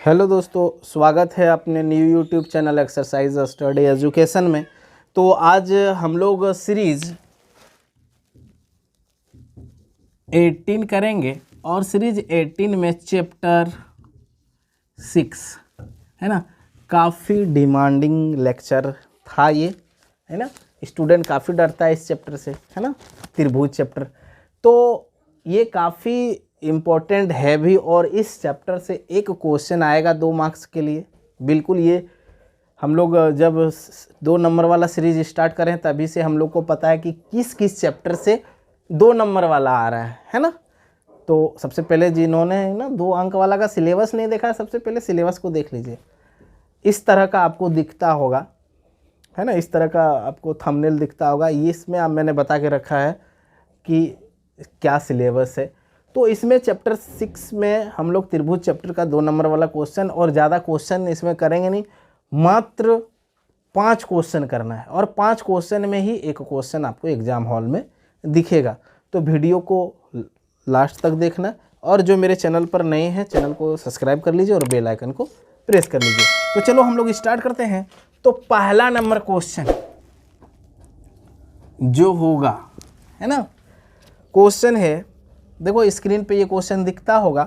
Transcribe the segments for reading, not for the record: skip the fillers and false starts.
Hello दोस्तों, स्वागत है अपने new YouTube channel exercise study education में। तो आज हम लोग सीरीज 18 करेंगे और सीरीज 18 में चैप्टर 6 है ना। काफ़ी डिमांडिंग लेक्चर था ये, है ना। स्टूडेंट काफ़ी डरता है इस चैप्टर से, है ना, त्रिभुज चैप्टर। तो ये काफ़ी इम्पोर्टेंट है भी, और इस चैप्टर से एक क्वेश्चन आएगा 2 मार्क्स के लिए। बिल्कुल, ये हम लोग जब 2 नंबर वाला सीरीज स्टार्ट करें तभी से हम लोग को पता है कि किस किस चैप्टर से 2 नंबर वाला आ रहा है ना। तो सबसे पहले जिन्होंने ना 2 अंक वाला का सिलेबस नहीं देखा है, सबसे पहले सिलेबस को देख लीजिए। इस तरह का आपको दिखता होगा, है ना, इस तरह का आपको थंबनेल दिखता होगा। ये इसमें अब मैंने बता के रखा है कि क्या सिलेबस है। तो इसमें चैप्टर 6 में हम लोग त्रिभुज चैप्टर का 2 नंबर वाला क्वेश्चन, और ज़्यादा क्वेश्चन इसमें करेंगे नहीं, मात्र 5 क्वेश्चन करना है। और 5 क्वेश्चन में ही एक क्वेश्चन आपको एग्जाम हॉल में दिखेगा। तो वीडियो को लास्ट तक देखना, और जो मेरे चैनल पर नए हैं चैनल को सब्सक्राइब कर लीजिए और बेल आइकन को प्रेस कर लीजिए। तो चलो हम लोग स्टार्ट करते हैं। तो पहला नंबर क्वेश्चन जो होगा, है ना, क्वेश्चन है, देखो स्क्रीन पे ये क्वेश्चन दिखता होगा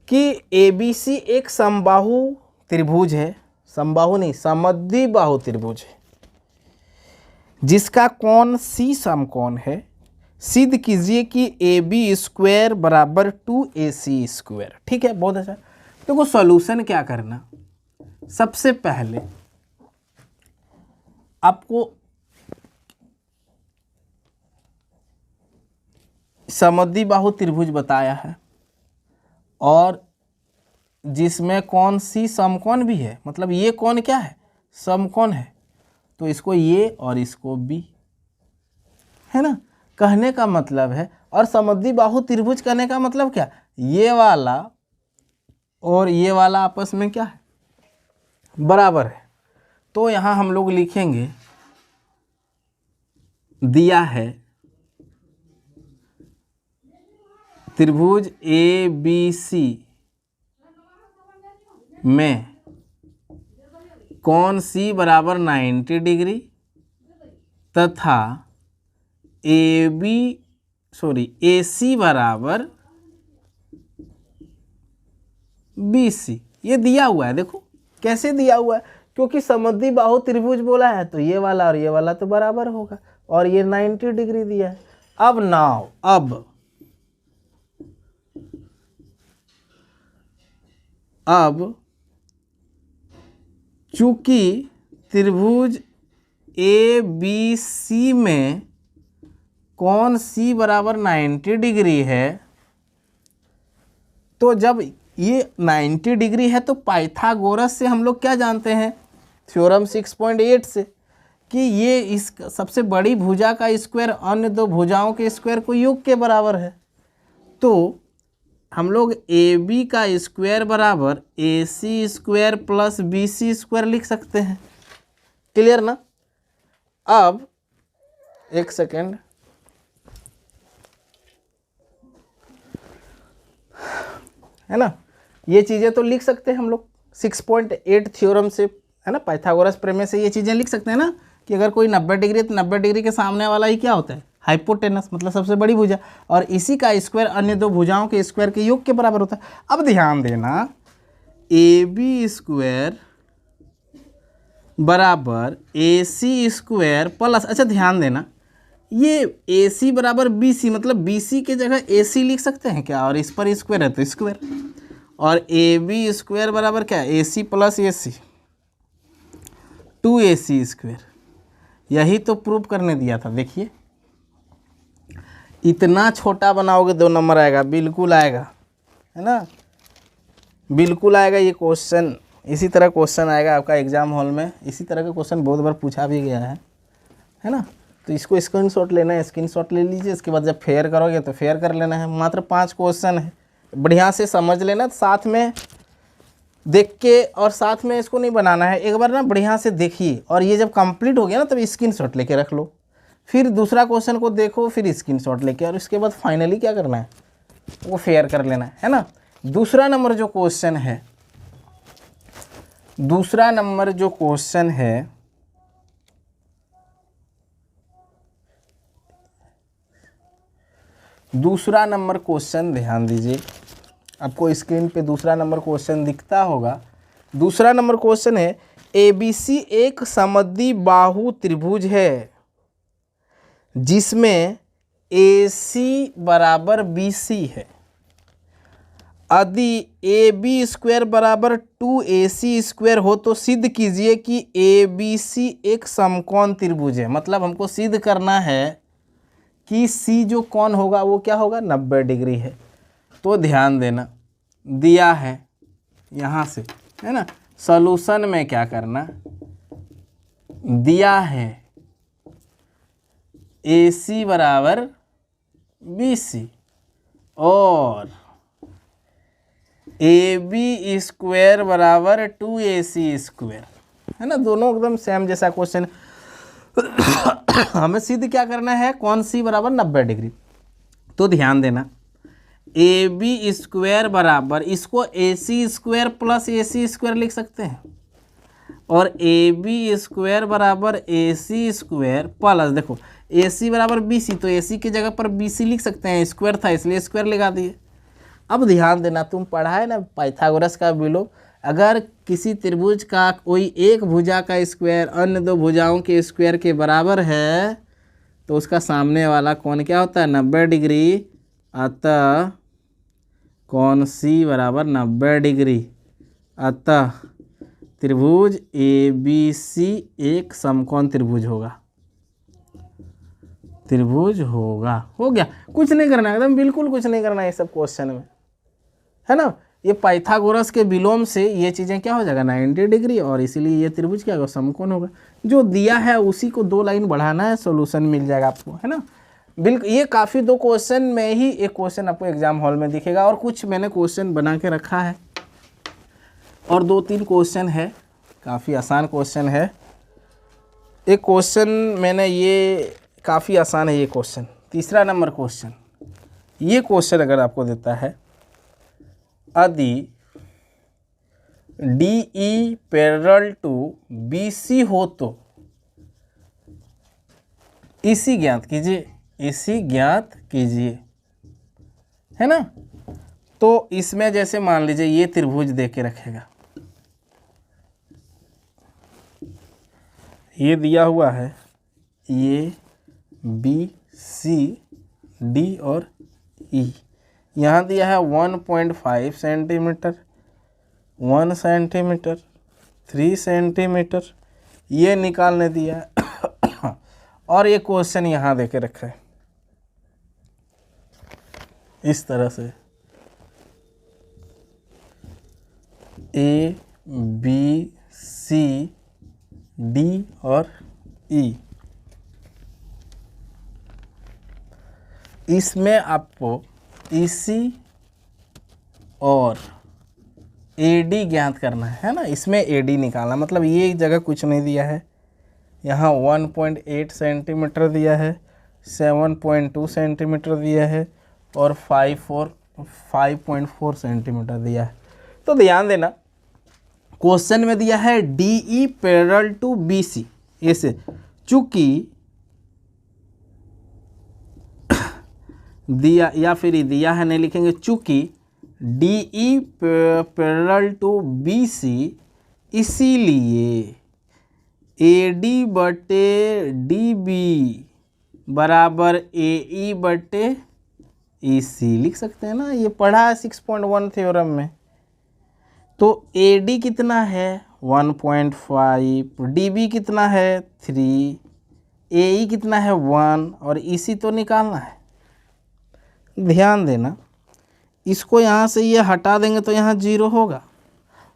कि ABC एक समबाहु त्रिभुज है, समबाहु नहीं समद्विबाहु त्रिभुज है, जिसका कोण C समकोण है। सिद्ध कीजिए कि AB² बराबर 2AC²। ठीक है, बहुत अच्छा। देखो सॉल्यूशन क्या करना, सबसे पहले आपको समद्विबाहु त्रिभुज बताया है और जिसमें कोण C समकोण भी है, मतलब ये कोण क्या है, समकोण है। तो इसको ये और इसको B, है ना, कहने का मतलब है। और समद्विबाहु त्रिभुज कहने का मतलब क्या, ये वाला और ये वाला आपस में क्या है, बराबर है। तो यहाँ हम लोग लिखेंगे, दिया है त्रिभुज ABC में कोण C बराबर 90 डिग्री तथा AC बराबर BC। ये दिया हुआ है। देखो कैसे दिया हुआ है, क्योंकि समद्विबाहु त्रिभुज बोला है तो ये वाला और ये वाला तो बराबर होगा, और ये 90 डिग्री दिया है। अब चूंकि त्रिभुज ABC में कोण C बराबर 90 डिग्री है, तो जब ये 90 डिग्री है तो पाइथागोरस से हम लोग क्या जानते हैं, थ्योरम 6.8 से, कि ये इस सबसे बड़ी भुजा का स्क्वायर अन्य 2 भुजाओं के स्क्वायर को योग के बराबर है। तो हम लोग AB का स्क्वायर बराबर AC² प्लस BC² लिख सकते हैं। क्लियर ना। अब एक सेकेंड, है ना, ये चीज़ें तो लिख सकते हैं हम लोग 6.8 थ्योरम से, है ना, पाइथागोरस प्रमेय से ये चीज़ें लिख सकते हैं ना, कि अगर कोई 90 डिग्री है तो 90 डिग्री के सामने वाला ही क्या होता है, हाइपोटेनस, मतलब सबसे बड़ी भुजा, और इसी का स्क्वायर अन्य 2 भुजाओं के स्क्वायर के योग के बराबर होता है। अब ध्यान देना, AB² बराबर AC² प्लस, अच्छा ध्यान देना, ये AC बराबर BC, मतलब BC के जगह AC लिख सकते हैं क्या, और इस पर स्क्वायर है तो स्क्वायर, और AB² बराबर क्या, AC प्लस AC 2AC²। यही तो प्रूव करने दिया था। देखिए इतना छोटा बनाओगे 2 नंबर आएगा, बिल्कुल आएगा, है ना, बिल्कुल आएगा ये क्वेश्चन। इसी तरह क्वेश्चन आएगा आपका एग्जाम हॉल में। इसी तरह का क्वेश्चन बहुत बार पूछा भी गया है ना। तो इसको स्क्रीनशॉट लेना है, स्क्रीनशॉट ले लीजिए। इसके बाद जब फेयर करोगे तो फेयर कर लेना है। मात्र 5 क्वेश्चन है, बढ़िया से समझ लेना, साथ में देख के, और साथ में इसको नहीं बनाना है, एक बार ना बढ़िया से देखिए, और ये जब कंप्लीट हो गया ना तब स्क्रीनशॉट लेके रख लो, फिर दूसरा क्वेश्चन को देखो, फिर स्क्रीनशॉट लेके, और इसके बाद फाइनली क्या करना है, वो फेयर कर लेना है ना। दूसरा नंबर जो क्वेश्चन है दूसरा नंबर जो क्वेश्चन है, दूसरा नंबर क्वेश्चन ध्यान दीजिए, आपको स्क्रीन पे दूसरा नंबर क्वेश्चन दिखता होगा। दूसरा नंबर क्वेश्चन है ABC एक समद्विबाहु त्रिभुज है जिसमें AC बराबर BC है। यदि AB² बराबर 2AC² हो तो सिद्ध कीजिए कि ABC एक समकोण त्रिभुज है। मतलब हमको सिद्ध करना है कि C जो कोण होगा वो क्या होगा, 90 डिग्री है। तो ध्यान देना, दिया है यहाँ से, है ना। सॉल्यूशन में क्या करना, दिया है AC बराबर BC और AB² बराबर 2AC², है ना। दोनों एकदम सेम जैसा क्वेश्चन। हमें सिद्ध क्या करना है, कौन C बराबर 90 डिग्री। तो ध्यान देना, AB² बराबर, इसको AC² प्लस AC² लिख सकते हैं, और AB² बराबर AC² प्लस, देखो AC बराबर BC, तो AC की जगह पर BC लिख सकते हैं, स्क्वायर था इसलिए स्क्वायर लगा दिए। अब ध्यान देना, तुम पढ़ा है ना पाइथागोरस का विलोम। अगर किसी त्रिभुज का कोई एक भुजा का स्क्वायर अन्य दो भुजाओं के स्क्वायर के बराबर है तो उसका सामने वाला कोण क्या होता है, 90 डिग्री। अतः कोण C बराबर 90 डिग्री। अतः त्रिभुज ABC एक समकोण त्रिभुज होगा, त्रिभुज होगा। हो गया, कुछ नहीं करना, एकदम बिल्कुल कुछ नहीं करना है सब क्वेश्चन में, है ना। ये पाइथागोरस के विलोम से ये चीज़ें क्या हो जाएगा, 90 डिग्री, और इसीलिए ये त्रिभुज क्या होगा, समकोण होगा। जो दिया है उसी को 2 लाइन बढ़ाना है, सॉल्यूशन मिल जाएगा आपको, है ना। बिल्कुल, ये काफ़ी 2 क्वेश्चन में ही एक क्वेश्चन आपको एग्जाम हॉल में दिखेगा, और कुछ मैंने क्वेश्चन बना के रखा है, और 2-3 क्वेश्चन है, काफ़ी आसान क्वेश्चन है। एक क्वेश्चन मैंने, ये काफ़ी आसान है ये क्वेश्चन, तीसरा नंबर क्वेश्चन। ये क्वेश्चन अगर आपको देता है, यदि DE पैरेलल टू BC हो तो EC ज्ञात कीजिए, EC ज्ञात कीजिए, है ना। तो इसमें जैसे मान लीजिए ये त्रिभुज दे के रखेगा, ये दिया हुआ है, ये BC D और E, यहाँ दिया है 1.5 सेंटीमीटर, 1 सेंटीमीटर, 3 सेंटीमीटर, ये निकालने दिया है। और ये क्वेश्चन यहाँ देके रखा है इस तरह से, A B C D और E। इसमें आपको EC और AD ज्ञात करना है ना। इसमें AD निकालना, मतलब ये जगह कुछ नहीं दिया है, यहाँ 1.8 सेंटीमीटर दिया है, 7.2 सेंटीमीटर दिया है, और 5.4 सेंटीमीटर दिया है। तो ध्यान देना, क्वेश्चन में दिया है DE पैरेलल टू BC, ऐसे चूंकि दिया, या फिर दिया है नहीं लिखेंगे, चूंकि DE पैरेलल टू BC, इसीलिए AD बटे DB बराबर AE बटे EC लिख सकते हैं ना। ये पढ़ा है 6.1 थ्योरम में। तो AD कितना है 1.5, DB कितना है 3, AE कितना है 1, और EC तो निकालना है। ध्यान देना, इसको यहाँ से ये हटा देंगे तो यहाँ 0 होगा,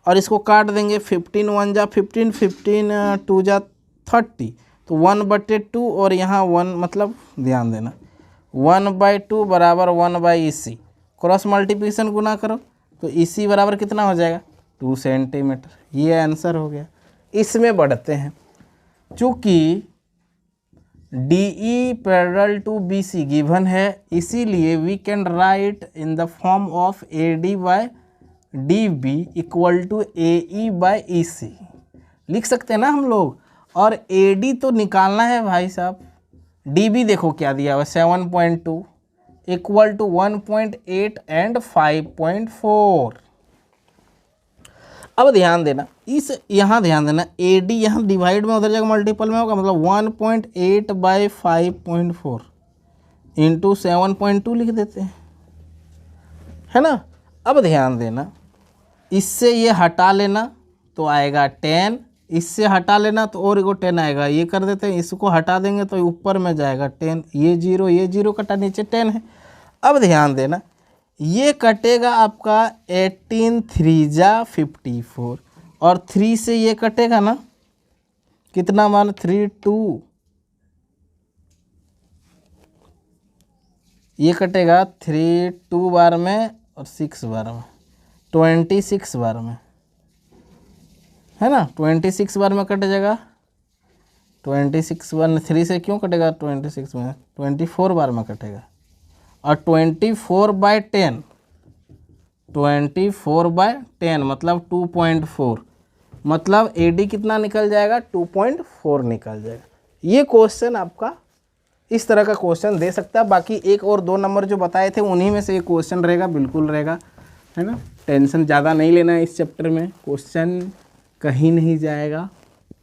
और इसको काट देंगे, 15 1 जा 15, 15 2 जा 30, तो 1/2 और यहाँ 1, मतलब ध्यान देना 1/2 बराबर 1/EC, क्रॉस मल्टीप्लिकेशन गुना करो तो EC बराबर कितना हो जाएगा 2 सेंटीमीटर। ये आंसर हो गया। इसमें बढ़ते हैं, चूँकि DE parallel to BC given है, इसीलिए we can write in the form of AD by D B equal to A E by E C लिख सकते हैं ना हम लोग। और ए डी तो निकालना है भाई साहब। डी बी देखो क्या दिया हुआ 7.2 इक्वल टू 1.8 एंड 5.4। अब ध्यान देना इस यहाँ ध्यान देना ए डी यहाँ डिवाइड में उधर जगह मल्टीपल में होगा, मतलब 1.8 बाई 5.4 इंटू 7.2 लिख देते हैं, है ना। अब ध्यान देना इससे ये हटा लेना तो आएगा 10, इससे हटा लेना तो और एगो 10 आएगा, ये कर देते हैं, इसको हटा देंगे तो ऊपर में जाएगा 10, ये जीरो कटा नीचे 10 है। अब ध्यान देना ये कटेगा आपका 18 3 जा 54 और 3 से ये कटेगा ना कितना मान 3 2, ये कटेगा 3 2 बार में और 6 बार में 26 बार में, है ना। 26 बार में कट जाएगा, 26 बार 3 से क्यों कटेगा 26 में, 24 बार में कटेगा। और 24/10 24/10 मतलब 2.4, मतलब ए डी कितना निकल जाएगा 2.4 निकल जाएगा। ये क्वेश्चन आपका इस तरह का क्वेश्चन दे सकता है। बाकी एक और 2 नंबर जो बताए थे उन्हीं में से ये क्वेश्चन रहेगा, बिल्कुल रहेगा, है ना। टेंशन ज़्यादा नहीं लेना है इस चैप्टर में, क्वेश्चन कहीं नहीं जाएगा।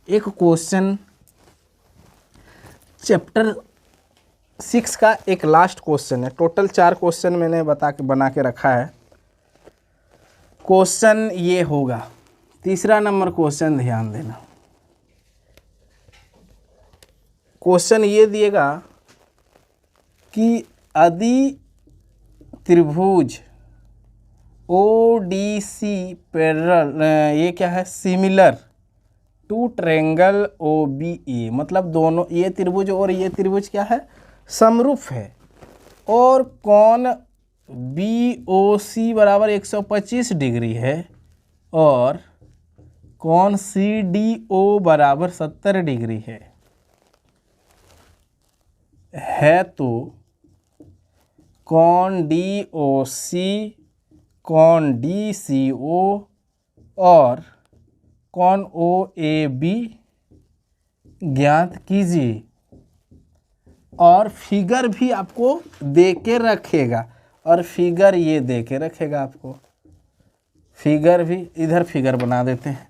एक क्वेश्चन चैप्टर 6 का एक लास्ट क्वेश्चन है, टोटल 4 क्वेश्चन मैंने बना के रखा है। क्वेश्चन ये होगा 3 नंबर क्वेश्चन, ध्यान देना। क्वेश्चन ये दिएगा कि यदि त्रिभुज ओ डी सी पैरेलल, ये क्या है, similar to triangle O B A, मतलब दोनों ये त्रिभुज और ये त्रिभुज क्या है, समरूप है, और कोण बी ओ सी बराबर 125 डिग्री है और कोण सी डी ओ बराबर 70 डिग्री है तो कोण डी ओ सी, कोण डी सी ओ और कोण ओ ए बी ज्ञात कीजिए। और फिगर भी आपको दे के रखेगा, और फिगर ये दे के रखेगा आपको। फिगर भी इधर फिगर बना देते हैं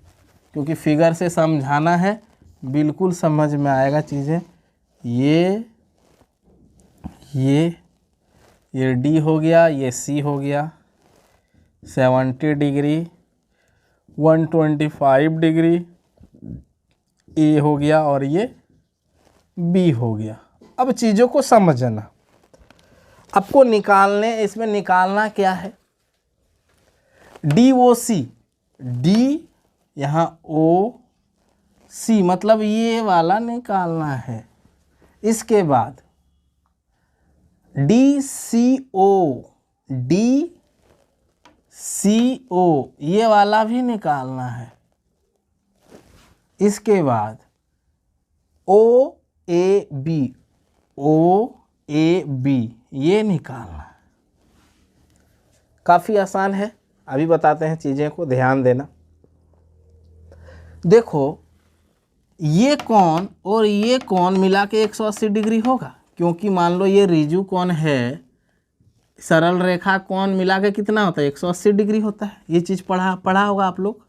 क्योंकि फिगर से समझाना है, बिल्कुल समझ में आएगा चीज़ें। ये डी हो गया, ये सी हो गया 70 डिग्री, 125 डिग्री ए हो गया और ये बी हो गया। अब चीज़ों को समझना, आपको इसमें निकालना क्या है, डी ओ सी, डी यहाँ ओ सी, मतलब ये वाला निकालना है। इसके बाद डी सी ओ, ये वाला भी निकालना है। इसके बाद ओ ए बी, ये निकालना है। काफ़ी आसान है, अभी बताते हैं चीज़ें को, ध्यान देना। देखो ये कोण और ये कोण मिला के 180 डिग्री होगा, क्योंकि मान लो ये रिजु कोण है, सरल रेखा कोण मिला के कितना होता है 180 डिग्री होता है। ये चीज़ पढ़ा होगा आप लोग,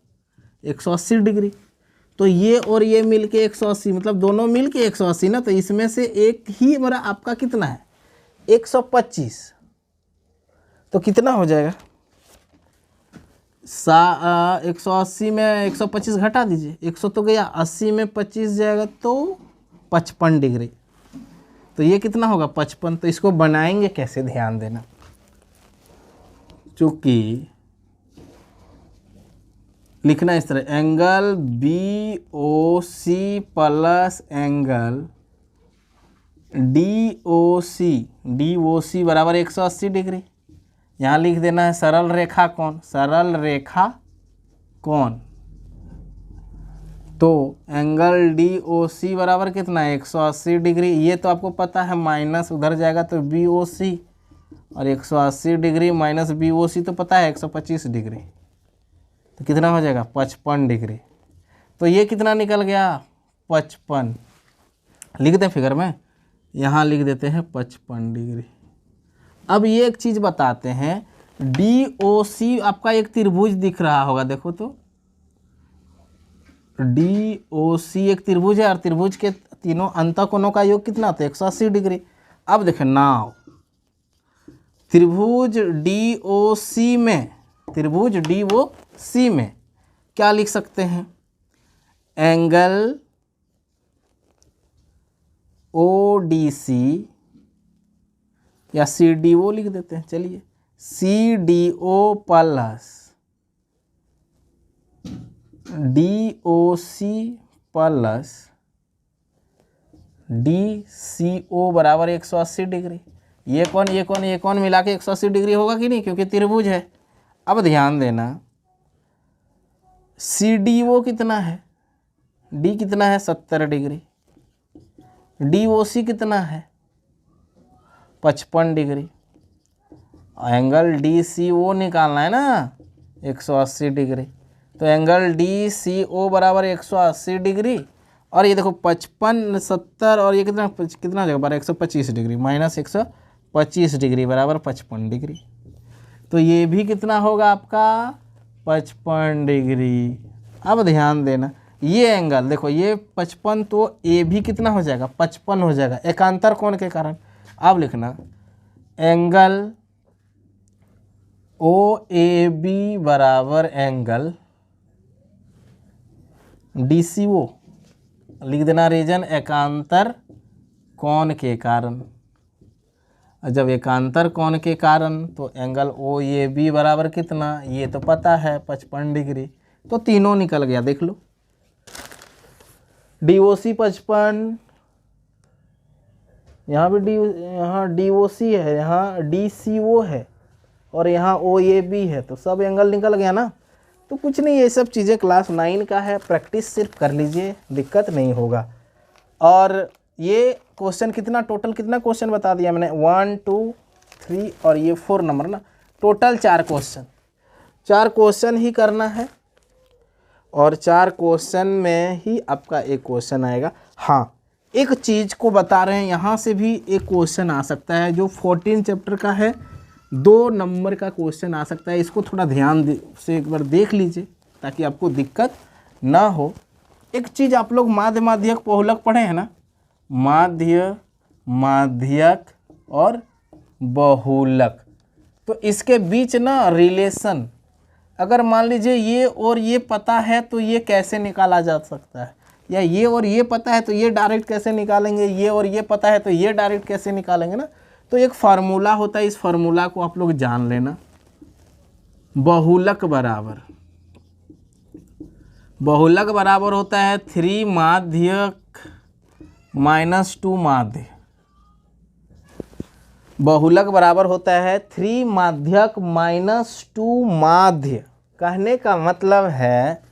180 डिग्री। तो ये और ये मिल के 180, मतलब दोनों मिल के 180 ना, तो इसमें से एक ही मेरा आपका कितना है 125, तो कितना हो जाएगा 180 में 125 घटा दीजिए, 100 तो गया, 80 में 25 जाएगा तो 55 डिग्री, तो ये कितना होगा 55। तो इसको बनाएंगे कैसे, ध्यान देना। चूँकि लिखना इस तरह, angle B O C plus angle D O C बराबर 180 डिग्री। यहाँ लिख देना है सरल रेखा कोण, तो एंगल डी ओ सी बराबर कितना है 180 डिग्री। ये तो आपको पता है, माइनस उधर जाएगा तो बी ओ सी, और 180 डिग्री माइनस बी ओ सी तो पता है 125 डिग्री, तो कितना हो जाएगा 55 डिग्री। तो ये कितना निकल गया 55, लिख दें फिगर में, यहाँ लिख देते हैं 55 डिग्री। अब ये एक चीज़ बताते हैं, DOC आपका एक त्रिभुज दिख रहा होगा, देखो तो DOC एक त्रिभुज है और त्रिभुज के तीनों अंतःकोणों का योग कितना होता है 180 डिग्री। अब देखें नाउ त्रिभुज DOC में क्या लिख सकते हैं, एंगल ODC या CDO लिख देते हैं, चलिए CDO plus DOC plus DCO बराबर 180 डिग्री। ये कौन मिला के 180 डिग्री होगा कि नहीं, क्योंकि त्रिभुज है। अब ध्यान देना CDO कितना है, D कितना है 70 डिग्री, DOC कितना है 55 डिग्री, एंगल DCO निकालना है ना 180 डिग्री। तो एंगल DCO बराबर 180 डिग्री, और ये देखो 55 70 और ये कितना हो जाएगा 125 डिग्री, माइनस 125 डिग्री बराबर 55 डिग्री। तो ये भी कितना होगा आपका 55 डिग्री। अब ध्यान देना ये एंगल देखो, ये 55 तो ए भी कितना हो जाएगा 55 हो जाएगा एकांतर कोण के कारण। अब लिखना एंगल OAB बराबर एंगल DCO, लिख देना रीजन एकांतर कोण के कारण। जब एकांतर कोण के कारण तो एंगल OAB बराबर कितना, ये तो पता है 55 डिग्री। तो तीनों निकल गया, देख लो DOC 55, यहाँ भी यहाँ DOC है, यहाँ DCO है और यहाँ OAB है, तो सब एंगल निकल गया ना। तो कुछ नहीं, ये सब चीज़ें क्लास 9 का है, प्रैक्टिस सिर्फ कर लीजिए, दिक्कत नहीं होगा। और ये क्वेश्चन कितना, टोटल कितना क्वेश्चन बता दिया मैंने, 1 2 3 और ये 4 नंबर ना, टोटल 4 क्वेश्चन ही करना है। और 4 क्वेश्चन में ही आपका एक क्वेश्चन आएगा। हाँ, एक चीज़ को बता रहे हैं, यहाँ से भी एक क्वेश्चन आ सकता है जो 14 चैप्टर का है, 2 नंबर का क्वेश्चन आ सकता है। इसको थोड़ा ध्यान से एक बार देख लीजिए ताकि आपको दिक्कत ना हो। एक चीज़ आप लोग माध्य माध्यक बहुलक पढ़े हैं ना, माध्य माध्यक और बहुलक, तो इसके बीच ना रिलेशन, अगर मान लीजिए ये और ये पता है तो ये कैसे निकाला जा सकता है, या ये और ये पता है तो ये डायरेक्ट कैसे निकालेंगे, ये और ये पता है तो ये डायरेक्ट कैसे निकालेंगे ना। तो एक फार्मूला होता है, इस फार्मूला को आप लोग जान लेना। बहुलक बराबर होता है 3 माध्यक माइनस 2 माध्य। बहुलक बराबर होता है 3 माध्यक माइनस 2 माध्य। कहने का मतलब है,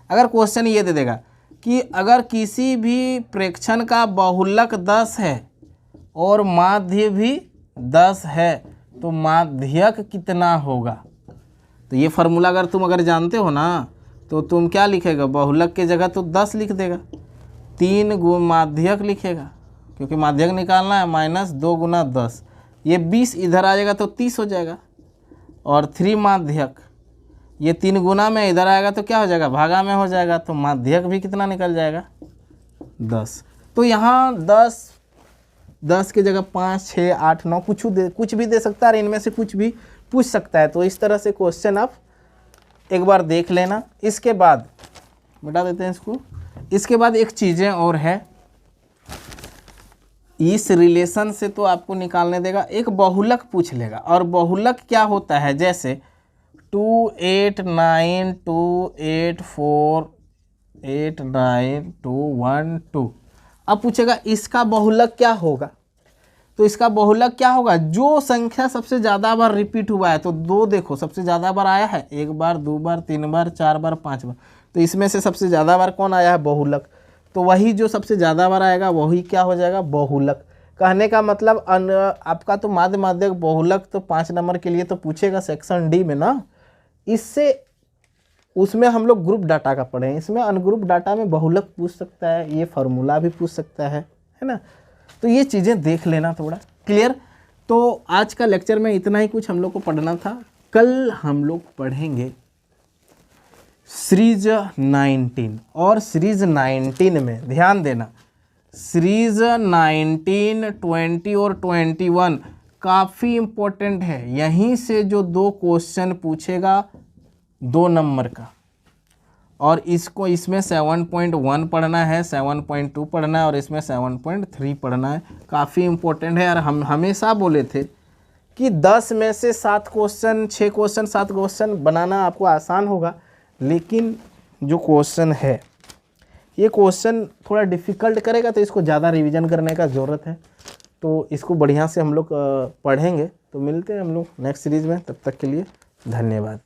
अगर क्वेश्चन ये दे देगा कि अगर किसी भी प्रेक्षण का बहुलक 10 है और माध्य भी 10 है तो माध्यक कितना होगा। तो ये फार्मूला अगर तुम जानते हो ना, तो तुम क्या लिखेगा, बहुलक के जगह तो 10 लिख देगा, 3 गुण माध्यक लिखेगा, क्योंकि माध्यक निकालना है, माइनस 2 गुना 10, ये 20 इधर आ जाएगा तो 30 हो जाएगा, और 3 माध्यक ये 3 गुना में इधर आएगा तो क्या हो जाएगा, भागा में हो जाएगा, तो माध्यक भी कितना निकल जाएगा 10। तो यहाँ 10 की जगह 5 6 8 9 कुछ भी दे सकता है, इनमें से कुछ भी पूछ सकता है। तो इस तरह से क्वेश्चन आप एक बार देख लेना। इसके बाद मिटा देते हैं इसको। इसके बाद एक चीज़ें और है, इस रिलेशन से तो आपको निकालने देगा, एक बहुलक पूछ लेगा। और बहुलक क्या होता है, जैसे 2 8 9 2 8 4 8 9 2 1 2। अब पूछेगा इसका बहुलक क्या होगा, तो इसका बहुलक क्या होगा, जो संख्या सबसे ज़्यादा बार रिपीट हुआ है, तो 2 देखो सबसे ज़्यादा बार आया है, 1 बार 2 बार 3 बार 4 बार 5 बार, तो इसमें से सबसे ज़्यादा बार कौन आया है, बहुलक। तो वही जो सबसे ज़्यादा बार आएगा वही क्या हो जाएगा, बहुलक। कहने का मतलब आपका तो माध्य माध्यक बहुलक तो 5 नंबर के लिए तो पूछेगा सेक्शन डी में ना। इससे उसमें हम लोग ग्रुप डाटा का पढ़े हैं। इसमें अनग्रुप डाटा में बहुलक पूछ सकता है, ये फार्मूला भी पूछ सकता है ना। तो ये चीज़ें देख लेना थोड़ा क्लियर। तो आज का लेक्चर में इतना ही कुछ हम लोग को पढ़ना था। कल हम लोग पढ़ेंगे सीरीज 19 और सीरीज 19 में ध्यान देना, सीरीज 19, 20 और 21 काफ़ी इम्पोर्टेंट है। यहीं से जो 2 क्वेश्चन पूछेगा 2 नंबर का, और इसको इसमें 7.1 पढ़ना है, 7.2 पढ़ना है और इसमें 7.3 पढ़ना है। काफ़ी इम्पोर्टेंट है। और हम हमेशा बोले थे कि 10 में से 7 क्वेश्चन, 6 क्वेश्चन, 7 क्वेश्चन बनाना आपको आसान होगा, लेकिन जो क्वेश्चन है ये क्वेश्चन थोड़ा डिफ़िकल्ट करेगा, तो इसको ज़्यादा रिवीजन करने का ज़रूरत है। तो इसको बढ़िया से हम लोग पढ़ेंगे। तो मिलते हैं हम लोग नेक्स्ट सीरीज़ में, तब तक के लिए धन्यवाद।